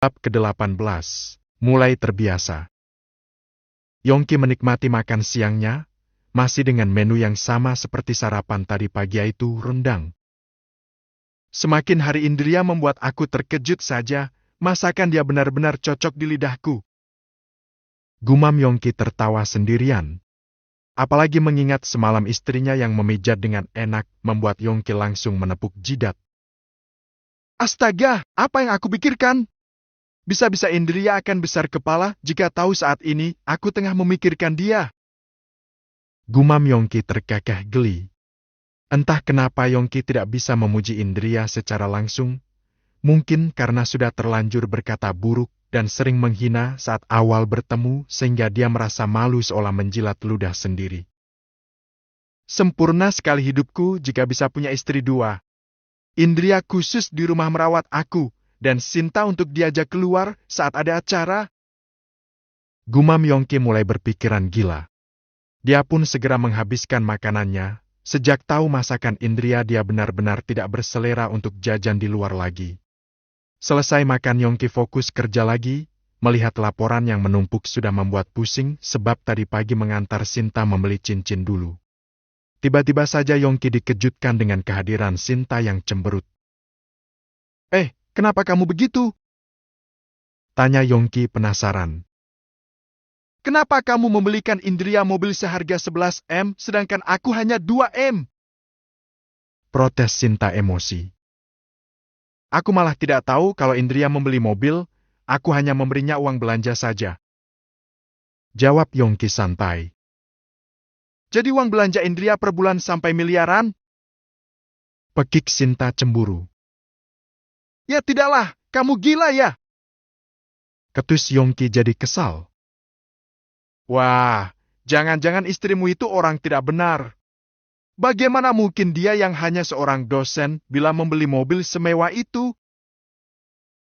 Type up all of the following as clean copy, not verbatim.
Bab ke-18. Mulai terbiasa. Yongki menikmati makan siangnya, masih dengan menu yang sama seperti sarapan tadi pagi, yaitu rendang. Semakin hari Indria membuat aku terkejut saja, masakan dia benar-benar cocok di lidahku. Gumam Yongki tertawa sendirian. Apalagi mengingat semalam istrinya yang memijat dengan enak membuat Yongki langsung menepuk jidat. Astaga, apa yang aku pikirkan? Bisa-bisa Indria akan besar kepala jika tahu saat ini aku tengah memikirkan dia. Gumam Yongki terkekeh geli. Entah kenapa Yongki tidak bisa memuji Indria secara langsung, mungkin karena sudah terlanjur berkata buruk dan sering menghina saat awal bertemu sehingga dia merasa malu seolah menjilat ludah sendiri. Sempurna sekali hidupku jika bisa punya istri dua. Indria khusus di rumah merawat aku, dan Sinta untuk diajak keluar saat ada acara. Gumam Yongki mulai berpikiran gila. Dia pun segera menghabiskan makanannya. Sejak tahu masakan Indria, dia benar-benar tidak berselera untuk jajan di luar lagi. Selesai makan, Yongki fokus kerja lagi. Melihat laporan yang menumpuk sudah membuat pusing sebab tadi pagi mengantar Sinta membeli cincin dulu. Tiba-tiba saja Yongki dikejutkan dengan kehadiran Sinta yang cemberut. Kenapa kamu begitu? Tanya Yongki penasaran. Kenapa kamu membelikan Indria mobil seharga 11 M sedangkan aku hanya 2 M? Protes Sinta emosi. Aku malah tidak tahu kalau Indria membeli mobil, aku hanya memberinya uang belanja saja. Jawab Yongki santai. Jadi uang belanja Indria per bulan sampai miliaran? Pekik Sinta cemburu. Ya tidaklah, kamu gila ya? Ketus Yongki jadi kesal. Wah, jangan-jangan istrimu itu orang tidak benar. Bagaimana mungkin dia yang hanya seorang dosen bila membeli mobil semewah itu?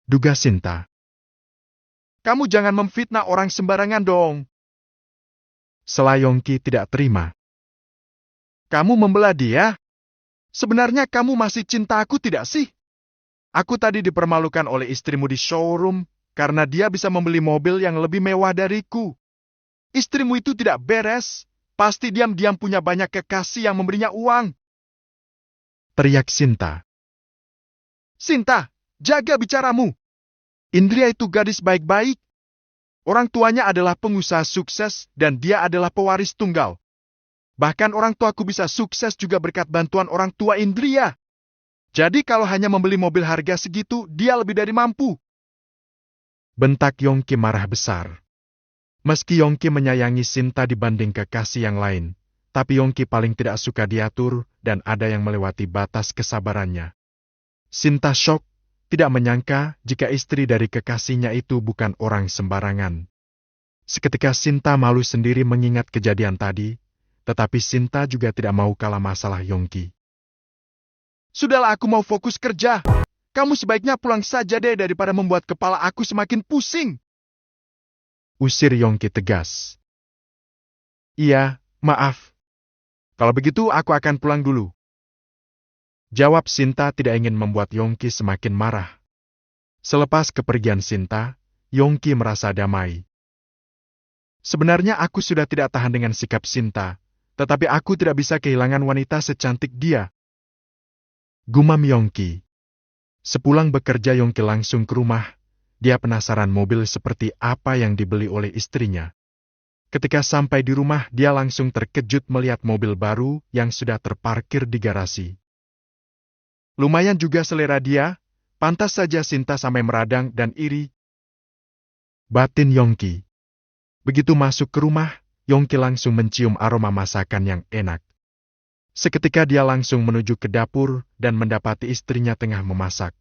Duga Sinta. Kamu jangan memfitnah orang sembarangan dong. Sela Yongki tidak terima. Kamu membela dia? Sebenarnya kamu masih cinta aku tidak sih? Aku tadi dipermalukan oleh istrimu di showroom karena dia bisa membeli mobil yang lebih mewah dariku. Istrimu itu tidak beres, pasti diam-diam punya banyak kekasih yang memberinya uang. Teriak Sinta. Sinta, jaga bicaramu. Indria itu gadis baik-baik. Orang tuanya adalah pengusaha sukses dan dia adalah pewaris tunggal. Bahkan orang tuaku bisa sukses juga berkat bantuan orang tua Indria. Jadi kalau hanya membeli mobil harga segitu, dia lebih dari mampu. Bentak Yongki marah besar. Meski Yongki menyayangi Sinta dibanding kekasih yang lain, tapi Yongki paling tidak suka diatur dan ada yang melewati batas kesabarannya. Sinta syok, tidak menyangka jika istri dari kekasihnya itu bukan orang sembarangan. Seketika Sinta malu sendiri mengingat kejadian tadi, tetapi Sinta juga tidak mau kalah masalah Yongki. Sudahlah, aku mau fokus kerja. Kamu sebaiknya pulang saja deh daripada membuat kepala aku semakin pusing. Usir Yongki tegas. Iya, maaf. Kalau begitu aku akan pulang dulu. Jawab Sinta tidak ingin membuat Yongki semakin marah. Selepas kepergian Sinta, Yongki merasa damai. Sebenarnya aku sudah tidak tahan dengan sikap Sinta, tetapi aku tidak bisa kehilangan wanita secantik dia. Gumam Yongki. Sepulang bekerja Yongki langsung ke rumah. Dia penasaran mobil seperti apa yang dibeli oleh istrinya. Ketika sampai di rumah, dia langsung terkejut melihat mobil baru yang sudah terparkir di garasi. Lumayan juga selera dia, pantas saja Sinta sampai meradang dan iri. Batin Yongki. Begitu masuk ke rumah, Yongki langsung mencium aroma masakan yang enak. Seketika dia langsung menuju ke dapur dan mendapati istrinya tengah memasak.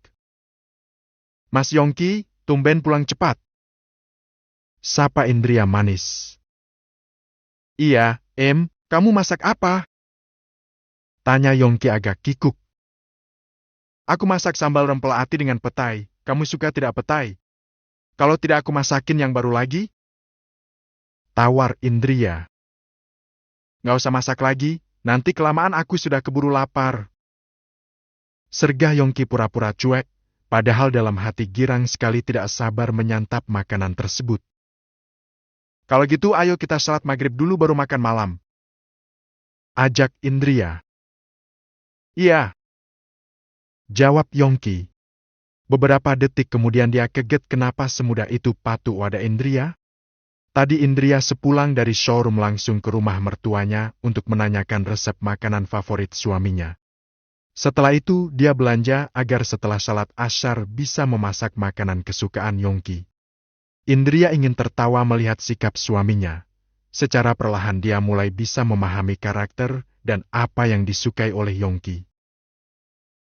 Mas Yongki, tumben pulang cepat. Sapa Indria manis. Iya, kamu masak apa? Tanya Yongki agak kikuk. Aku masak sambal rempel ati dengan petai. Kamu suka tidak petai? Kalau tidak aku masakin yang baru lagi? Tawar Indria. Nggak usah masak lagi. Nanti kelamaan aku sudah keburu lapar. Sergah Yongki pura-pura cuek, Padahal dalam hati girang sekali tidak sabar menyantap makanan tersebut. Kalau gitu ayo kita salat maghrib dulu baru makan malam. Ajak Indria. Iya. Jawab Yongki. Beberapa detik kemudian dia kaget kenapa semudah itu patuh pada Indria. Tadi Indria sepulang dari showroom langsung ke rumah mertuanya untuk menanyakan resep makanan favorit suaminya. Setelah itu dia belanja agar setelah salat asyar bisa memasak makanan kesukaan Yongki. Indria ingin tertawa melihat sikap suaminya. Secara perlahan dia mulai bisa memahami karakter dan apa yang disukai oleh Yongki.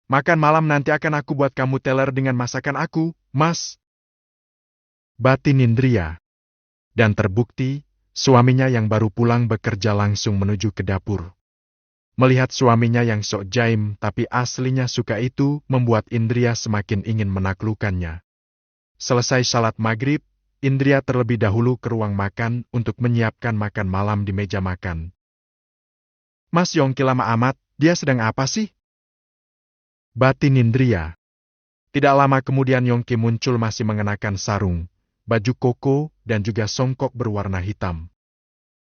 Makan malam nanti akan aku buat kamu teler dengan masakan aku, Mas. Batin Indria. Dan terbukti, suaminya yang baru pulang bekerja langsung menuju ke dapur. Melihat suaminya yang sok jaim tapi aslinya suka itu membuat Indria semakin ingin menaklukkannya. Selesai salat maghrib, Indria terlebih dahulu ke ruang makan untuk menyiapkan makan malam di meja makan. Mas Yongki lama amat, dia sedang apa sih? Batin Indria. Tidak lama kemudian Yongki muncul masih mengenakan sarung, baju koko, dan juga songkok berwarna hitam.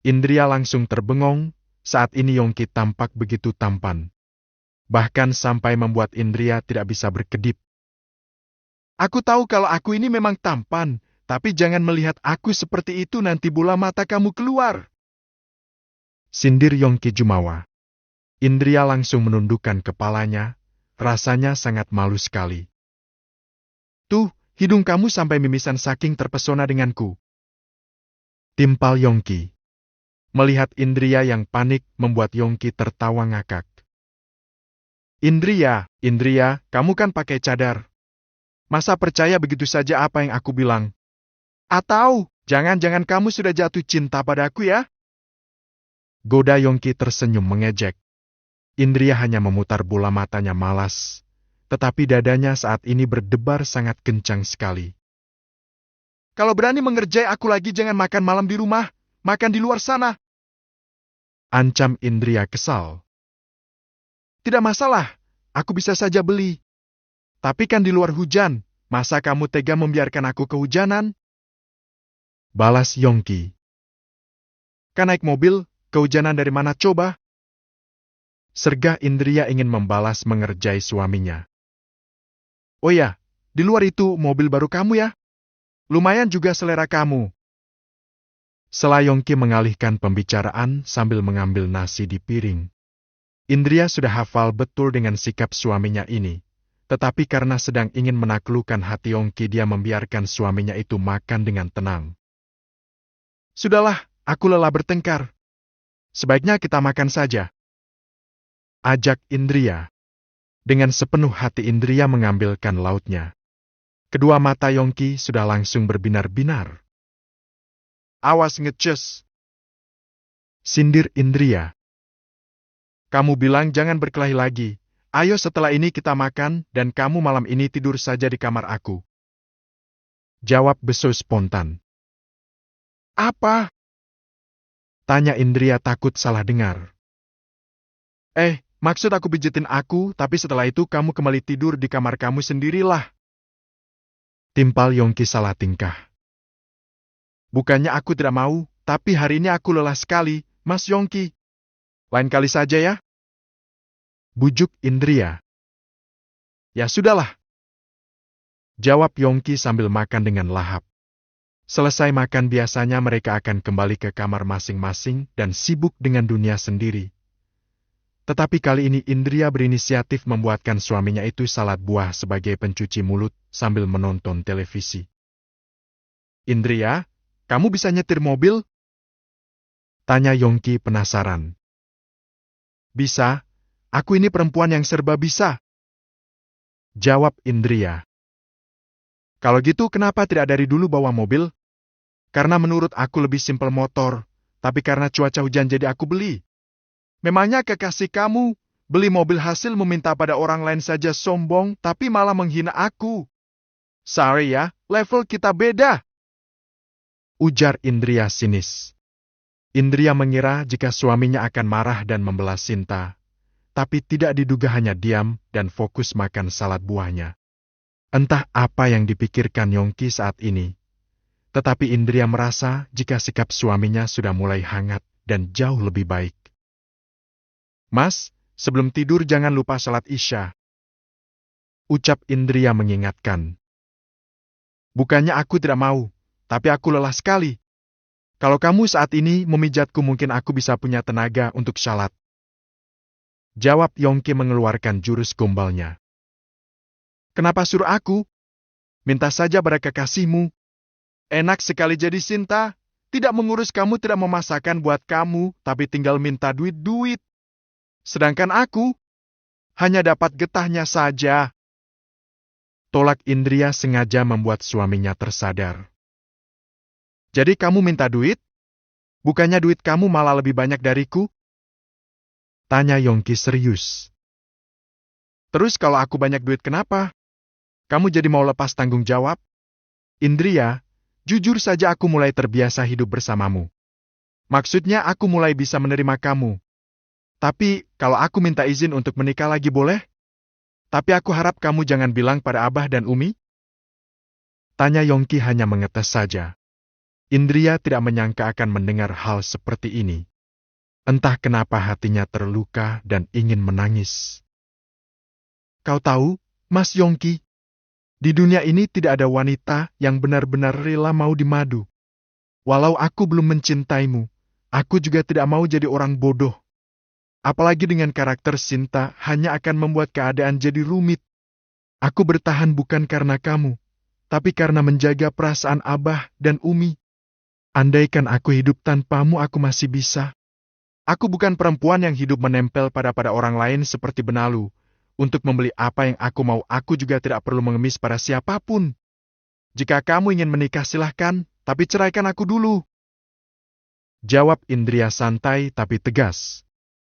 Indria langsung terbengong, saat ini Yongki tampak begitu tampan. Bahkan sampai membuat Indria tidak bisa berkedip. Aku tahu kalau aku ini memang tampan, tapi jangan melihat aku seperti itu nanti bola mata kamu keluar. Sindir Yongki jumawa. Indria langsung menundukkan kepalanya, rasanya sangat malu sekali. Tuh, hidung kamu sampai mimisan saking terpesona denganku. Timpal Yongki. Melihat Indria yang panik membuat Yongki tertawa ngakak. Indria, kamu kan pakai cadar. Masa percaya begitu saja apa yang aku bilang? Atau, jangan-jangan kamu sudah jatuh cinta padaku ya? Goda Yongki tersenyum mengejek. Indria hanya memutar bola matanya malas, tetapi dadanya saat ini berdebar sangat kencang sekali. Kalau berani mengerjai aku lagi jangan makan malam di rumah, makan di luar sana. Ancam Indria kesal. Tidak masalah, aku bisa saja beli. Tapi kan di luar hujan, masa kamu tega membiarkan aku kehujanan? Balas Yongki. Kan naik mobil, kehujanan dari mana coba? Sergah Indria ingin membalas mengerjai suaminya. Oh ya, di luar itu mobil baru kamu ya? Lumayan juga selera kamu. Yongki mengalihkan pembicaraan sambil mengambil nasi di piring. Indria sudah hafal betul dengan sikap suaminya ini. Tetapi karena sedang ingin menaklukkan hati Yongki dia membiarkan suaminya itu makan dengan tenang. Sudahlah, aku lelah bertengkar. Sebaiknya kita makan saja. Ajak Indria. Dengan sepenuh hati Indria mengambilkan lautnya. Kedua mata Yongki sudah langsung berbinar-binar. Awas ngecus. Sindir Indria. Kamu bilang jangan berkelahi lagi. Ayo setelah ini kita makan dan kamu malam ini tidur saja di kamar aku. Jawab Beso spontan. Apa? Tanya Indria takut salah dengar. Maksud aku pijitin aku, tapi setelah itu kamu kembali tidur di kamar kamu sendirilah. Timpal Yongki salah tingkah. Bukannya aku tidak mau, tapi hari ini aku lelah sekali, Mas Yongki. Lain kali saja ya. Bujuk Indria. Ya sudahlah. Jawab Yongki sambil makan dengan lahap. Selesai makan biasanya mereka akan kembali ke kamar masing-masing dan sibuk dengan dunia sendiri. Tetapi kali ini Indria berinisiatif membuatkan suaminya itu salad buah sebagai pencuci mulut sambil menonton televisi. Indria, kamu bisa nyetir mobil? Tanya Yongki penasaran. Bisa, aku ini perempuan yang serba bisa. Jawab Indria. Kalau gitu kenapa tidak dari dulu bawa mobil? Karena menurut aku lebih simpel motor, tapi karena cuaca hujan jadi aku beli. Memangnya kekasih kamu, beli mobil hasil meminta pada orang lain saja sombong, tapi malah menghina aku. Sorry ya, level kita beda. Ujar Indria sinis. Indria mengira jika suaminya akan marah dan membelas Sinta, tapi tidak diduga hanya diam dan fokus makan salad buahnya. Entah apa yang dipikirkan Yongki saat ini, tetapi Indria merasa jika sikap suaminya sudah mulai hangat dan jauh lebih baik. Mas, sebelum tidur jangan lupa salat Isya, ucap Indria mengingatkan. Bukannya aku tidak mau, tapi aku lelah sekali. Kalau kamu saat ini memijatku mungkin aku bisa punya tenaga untuk salat. Jawab Yongki mengeluarkan jurus gombalnya. Kenapa suruh aku? Minta saja pada kekasihmu. Enak sekali jadi Sinta. Tidak mengurus kamu, tidak memasakkan buat kamu, tapi tinggal minta duit-duit. Sedangkan aku hanya dapat getahnya saja. Tolak Indria sengaja membuat suaminya tersadar. Jadi kamu minta duit? Bukannya duit kamu malah lebih banyak dariku? Tanya Yongki serius. Terus kalau aku banyak duit kenapa? Kamu jadi mau lepas tanggung jawab? Indria, jujur saja aku mulai terbiasa hidup bersamamu. Maksudnya aku mulai bisa menerima kamu. Tapi, kalau aku minta izin untuk menikah lagi boleh? Tapi aku harap kamu jangan bilang pada Abah dan Umi? Tanya Yongki hanya mengetes saja. Indria tidak menyangka akan mendengar hal seperti ini. Entah kenapa hatinya terluka dan ingin menangis. Kau tahu, Mas Yongki, di dunia ini tidak ada wanita yang benar-benar rela mau dimadu. Walau aku belum mencintaimu, aku juga tidak mau jadi orang bodoh. Apalagi dengan karakter Sinta hanya akan membuat keadaan jadi rumit. Aku bertahan bukan karena kamu, tapi karena menjaga perasaan Abah dan Umi. Andaikan aku hidup tanpamu aku masih bisa. Aku bukan perempuan yang hidup menempel pada orang lain seperti benalu. Untuk membeli apa yang aku mau, aku juga tidak perlu mengemis pada siapapun. Jika kamu ingin menikah silahkan, tapi ceraikan aku dulu. Jawab Indria santai tapi tegas.